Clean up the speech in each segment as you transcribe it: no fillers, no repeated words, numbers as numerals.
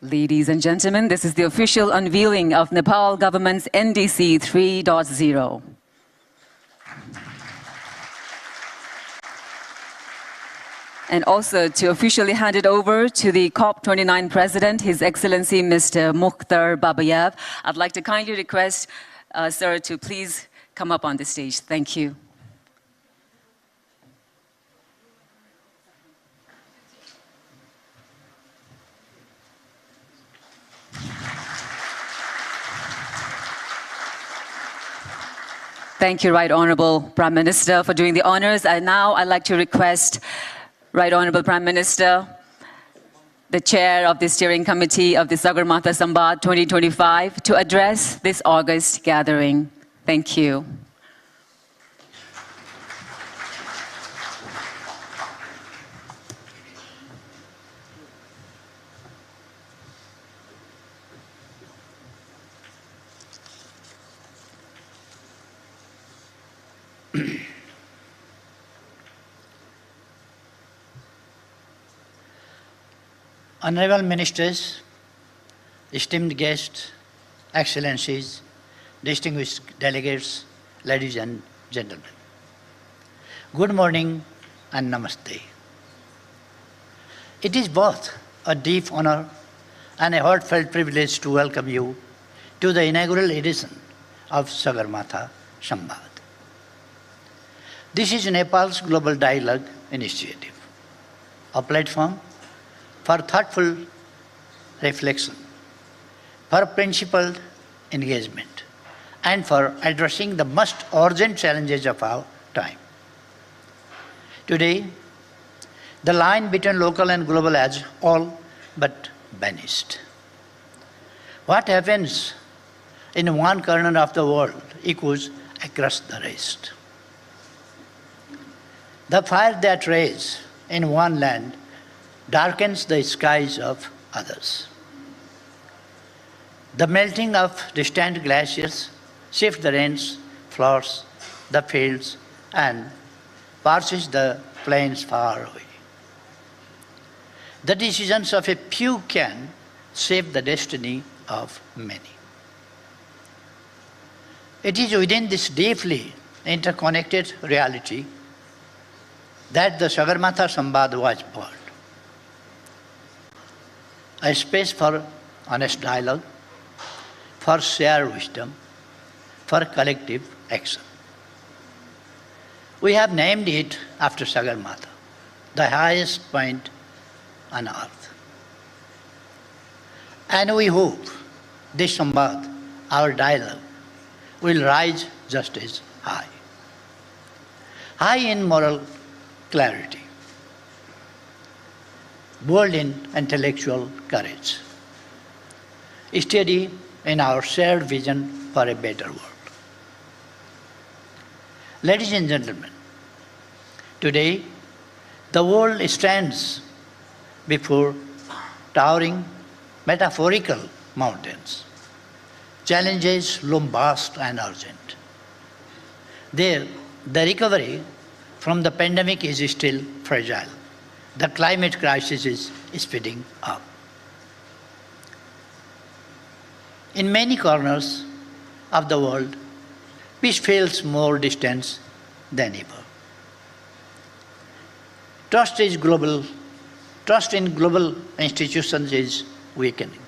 Ladies and gentlemen, this is the official unveiling of Nepal government's NDC 3.0. And also to officially hand it over to the COP29 President, His Excellency Mr. Mukhtar Babayev, I'd like to kindly request sir to please come up on the stage. Thank you. Thank you, Right Honorable Prime Minister, for doing the honors. And now I'd like to request Right Honorable Prime Minister, the Chair of the Steering Committee of the Sagarmatha Sambad 2025, to address this August gathering. Thank you. Honorable Ministers, esteemed guests, Excellencies, distinguished delegates, ladies and gentlemen. Good morning and namaste. It is both a deep honor and a heartfelt privilege to welcome you to the inaugural edition of Sagarmatha Sambad. This is Nepal's Global Dialogue Initiative, a platform for thoughtful reflection, for principled engagement, and for addressing the most urgent challenges of our time. Today, the line between local and global has all but vanished. What happens in one corner of the world echoes across the rest. The fire that rages in one land darkens the skies of others. The melting of distant glaciers shifts the rains, floods the fields, and passes the plains far away. The decisions of a few can shape the destiny of many. It is within this deeply interconnected reality that the Sagarmatha Sambad was born. A space for honest dialogue, for shared wisdom, for collective action. We have named it after Sagarmatha, the highest point on earth. And we hope this Sambad, our dialogue, will rise just as high. High in moral clarity, bold in intellectual courage, steady in our shared vision for a better world. Ladies and gentlemen, today the world stands before towering metaphorical mountains. Challenges loom vast and urgent. There, the recovery from the pandemic is still fragile. The climate crisis is speeding up. In many corners of the world, peace feels more distant than ever. Trust in global institutions is weakening.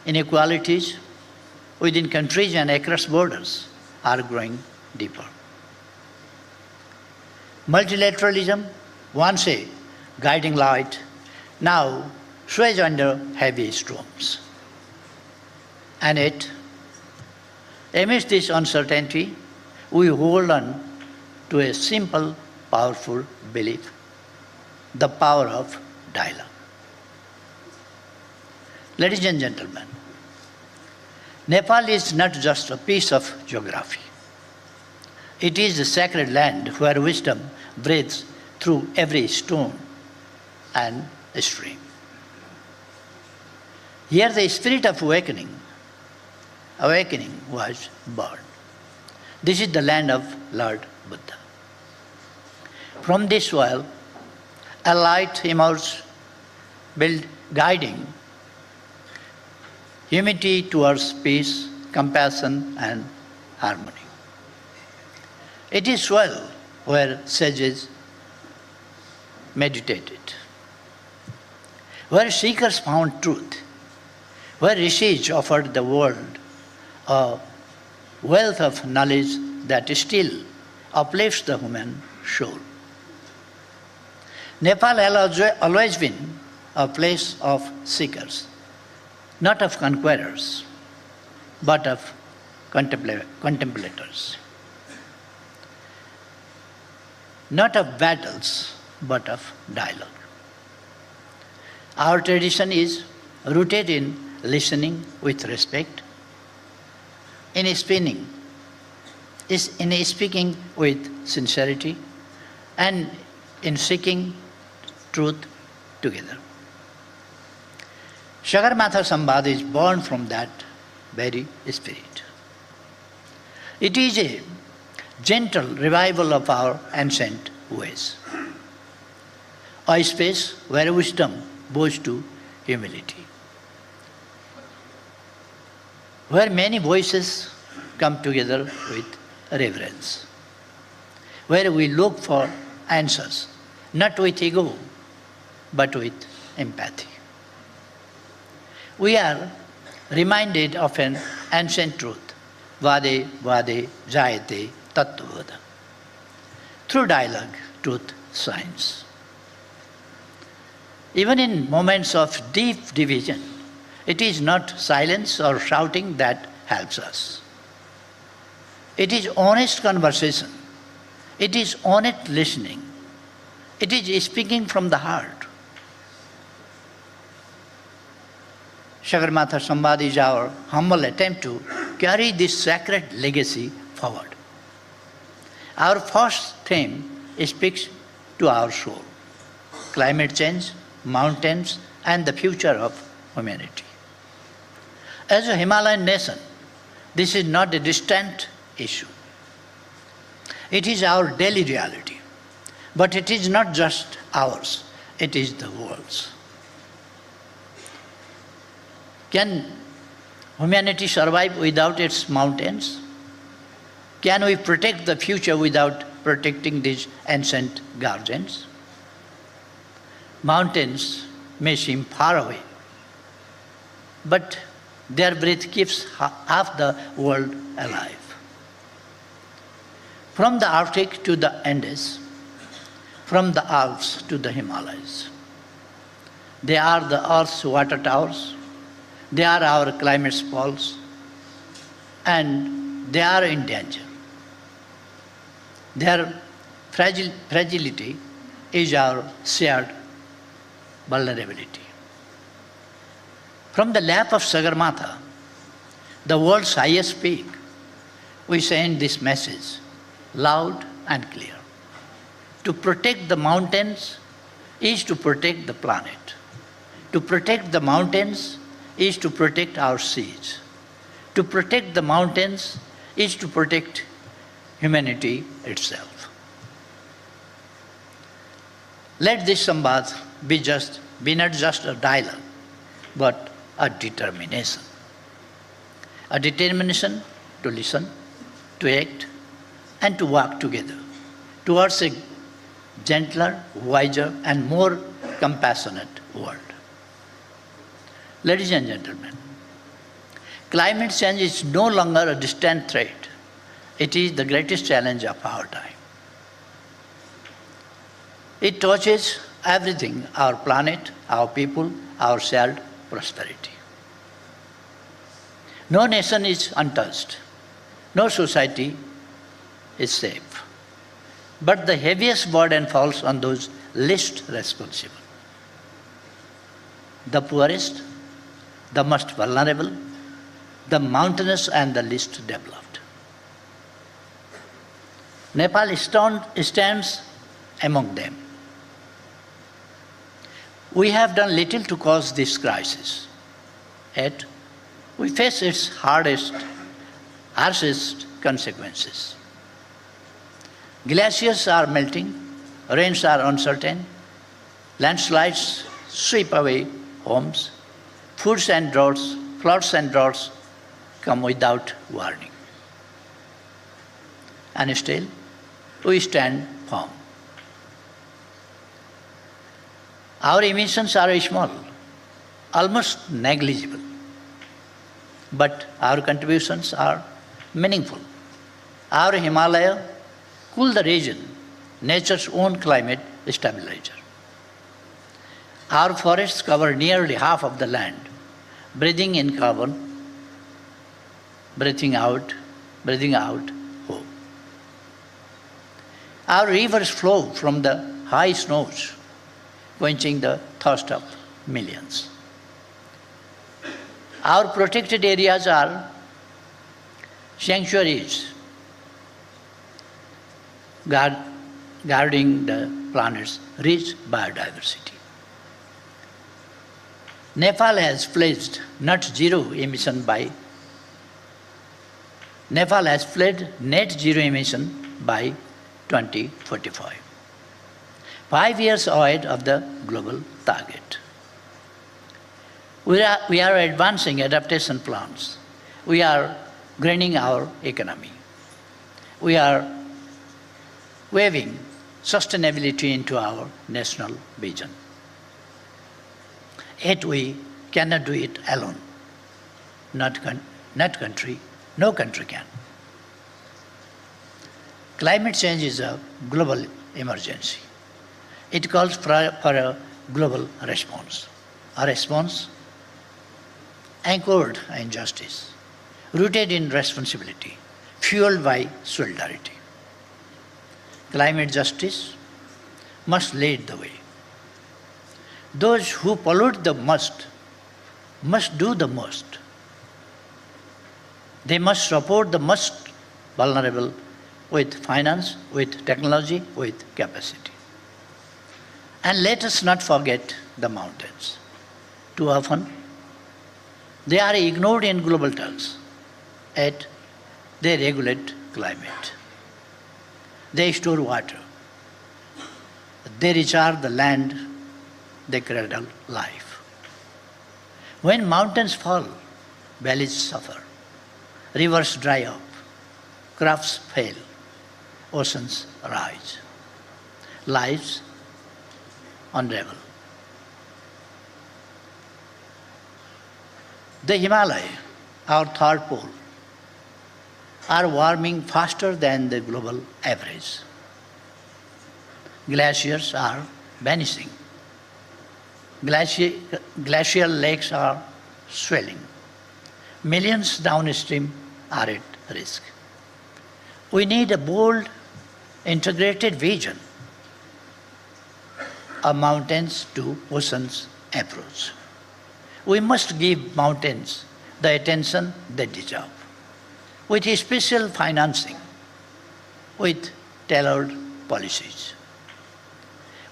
Inequalities within countries and across borders are growing deeper. Multilateralism, once a guiding light, now sways under heavy storms. And yet, amidst this uncertainty, we hold on to a simple, powerful belief: the power of dialogue. Ladies and gentlemen, Nepal is not just a piece of geography. It is the sacred land where wisdom breathes through every stone and stream. Here the spirit of awakening was born. This is the land of Lord Buddha. From this soil, a light emerged, guiding unity towards peace, compassion, and harmony. It is well where sages meditated, where seekers found truth, where rishis offered the world a wealth of knowledge that still uplifts the human soul. Nepal has always been a place of seekers, not of conquerors, but of contemplators. Not of battles, but of dialogue. Our tradition is rooted in listening with respect, in speaking with sincerity, and in seeking truth together. Sagarmatha Sambad is born from that very spirit. It is a gentle revival of our ancient ways, a space where wisdom bows to humility, where many voices come together with reverence, where we look for answers, not with ego, but with empathy. We are reminded of an ancient truth, vade vade jayate tattvada. Through dialogue, truth shines. Even in moments of deep division, it is not silence or shouting that helps us. It is honest conversation. It is honest listening. It is speaking from the heart. Sagarmatha Sambad is our humble attempt to carry this sacred legacy forward. Our first theme speaks to our soul: climate change, mountains, and the future of humanity. As a Himalayan nation, this is not a distant issue. It is our daily reality. But it is not just ours, it is the world's. Can humanity survive without its mountains? Can we protect the future without protecting these ancient guardians? Mountains may seem far away, but their breath keeps half the world alive. From the Arctic to the Andes, from the Alps to the Himalayas. They are the Earth's water towers, they are our climate poles, and they are in danger. Their fragility is our shared vulnerability. From the lap of Sagarmatha, the world's highest peak, we send this message loud and clear. To protect the mountains is to protect the planet. To protect the mountains is to protect our seas. To protect the mountains is to protect humanity itself. Let this Sambad be not just a dialogue, but a determination. A determination to listen, to act, and to work together towards a gentler, wiser, and more compassionate world. Ladies and gentlemen, climate change is no longer a distant threat. It is the greatest challenge of our time. It touches everything: our planet, our people, our shared prosperity. No nation is untouched. No society is safe. But the heaviest burden falls on those least responsible. The poorest, the most vulnerable, the mountainous, and the least developed. Nepal stands among them. We have done little to cause this crisis, yet we face its harshest consequences. Glaciers are melting, rains are uncertain, landslides sweep away homes, floods and droughts floods and droughts come without warning. And still, we stand firm. Our emissions are small, almost negligible, but our contributions are meaningful. Our Himalaya cool the region, nature's own climate stabilizer. Our forests cover nearly half of the land, breathing in carbon, breathing out hope. Our rivers flow from the high snows, quenching the thirst of millions. Our protected areas are sanctuaries guarding the planet's rich biodiversity. Nepal has pledged net zero emission by 2045, 5 years ahead of the global target. We are advancing adaptation plans. We are greening our economy. We are weaving sustainability into our national vision. Yet we cannot do it alone. No country can. Climate change is a global emergency. It calls for a global response. A response anchored in justice, rooted in responsibility, fueled by solidarity. Climate justice must lead the way. Those who pollute the must do the most. They must support the most vulnerable with finance, with technology, with capacity. And let us not forget the mountains. Too often, they are ignored in global terms, yet they regulate climate. They store water. They recharge the land. They cradle life. When mountains fall, valleys suffer, rivers dry up, crops fail, oceans rise, lives unravel. The Himalaya, our third pole, are warming faster than the global average. Glaciers are vanishing. Glacial lakes are swelling. Millions downstream are at risk. We need a bold, integrated vision, a mountains to oceans approach. We must give mountains the attention they deserve, with special financing, with tailored policies.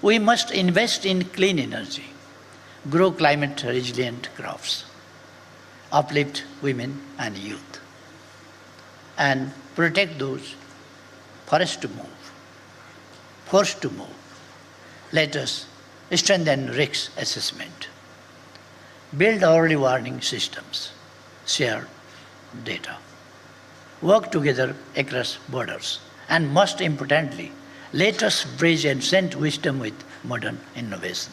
We must invest in clean energy, grow climate resilient crops, uplift women and youth, and protect those forced to move. Let us strengthen risk assessment, build early warning systems, share data, work together across borders, and most importantly, let us bridge ancient wisdom with modern innovation.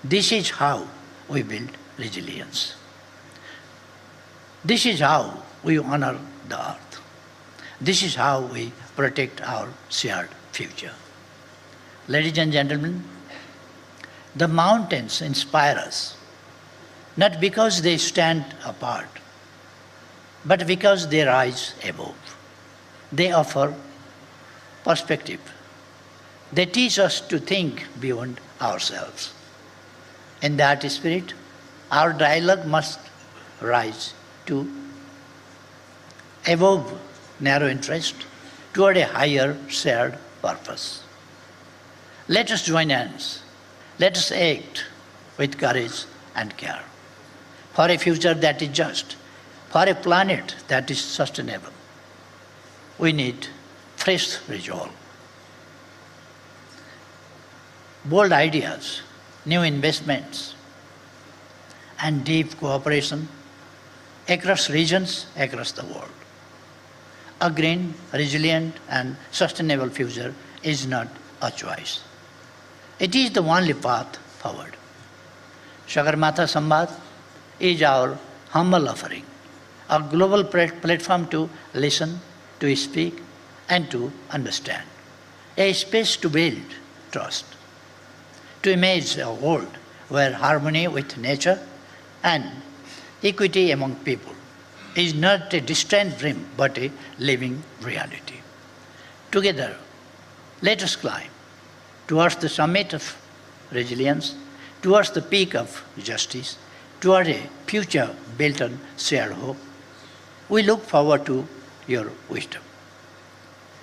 This is how we build resilience. This is how we honor the earth. This is how we protect our shared future. Ladies and gentlemen, the mountains inspire us, not because they stand apart, but because they rise above. They offer perspective. They teach us to think beyond ourselves. In that spirit, our dialogue must rise to above narrow interest toward a higher shared purpose. Let us join hands. Let us act with courage and care for a future that is just, for a planet that is sustainable. We need fresh resolve, bold ideas, new investments, and deep cooperation across regions, across the world. A green, resilient, and sustainable future is not a choice. It is the only path forward. Sagarmatha Sambad is our humble offering, a global platform to listen, to speak, and to understand, a space to build trust, to imagine a world where harmony with nature and equity among people is not a distant dream but a living reality. Together, let us climb towards the summit of resilience, towards the peak of justice, toward a future built on shared hope. We look forward to your wisdom,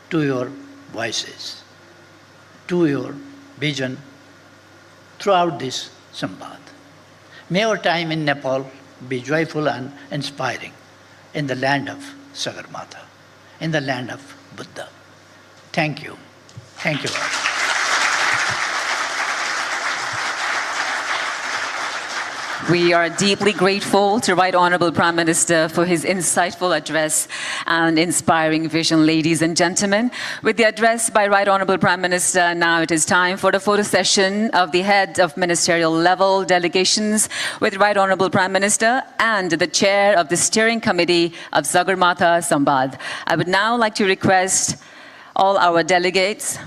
to your voices, to your vision throughout this Sambad. May our time in Nepal be joyful and inspiring in the land of Sagarmatha, in the land of Buddha. Thank you. Thank you all. We are deeply grateful to Right Honourable Prime Minister for his insightful address and inspiring vision, ladies and gentlemen. With the address by Right Honourable Prime Minister, now it is time for the photo session of the head of ministerial level delegations with Right Honourable Prime Minister and the chair of the steering committee of Sagarmatha Sambad. I would now like to request all our delegates,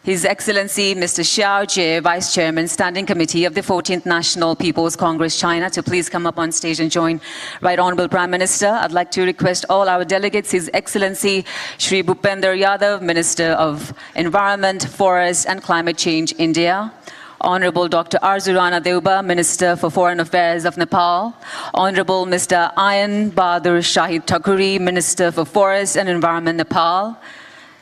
His Excellency Mr. Xiao Jie, Vice Chairman, Standing Committee of the 14th National People's Congress, China, to please come up on stage and join Right Honourable Prime Minister. I'd like to request all our delegates, His Excellency Shri Bhupender Yadav, Minister of Environment, Forest and Climate Change, India. Honourable Dr. Arju Deuba, Minister for Foreign Affairs of Nepal. Honourable Mr. Ayan Bahadur Shahid Thakuri, Minister for Forest and Environment, Nepal.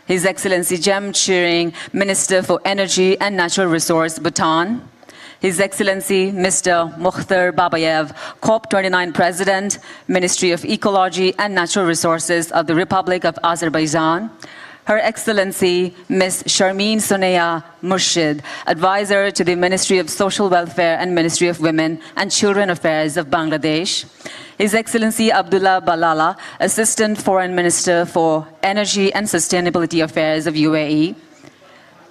His Excellency Jem Chiring, Minister for Energy and Natural Resource, Bhutan. His Excellency Mr. Mukhtar Babayev, COP29 President, Ministry of Ecology and Natural Resources of the Republic of Azerbaijan. Her Excellency Ms. Sharmeen Soneya Murshid, Advisor to the Ministry of Social Welfare and Ministry of Women and Children Affairs of Bangladesh. His Excellency Abdullah Balala, Assistant Foreign Minister for Energy and Sustainability Affairs of UAE.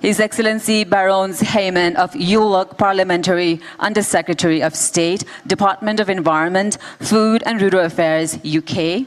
His Excellency Barons Heyman of ULOC, Parliamentary Under-Secretary of State, Department of Environment, Food and Rural Affairs, UK.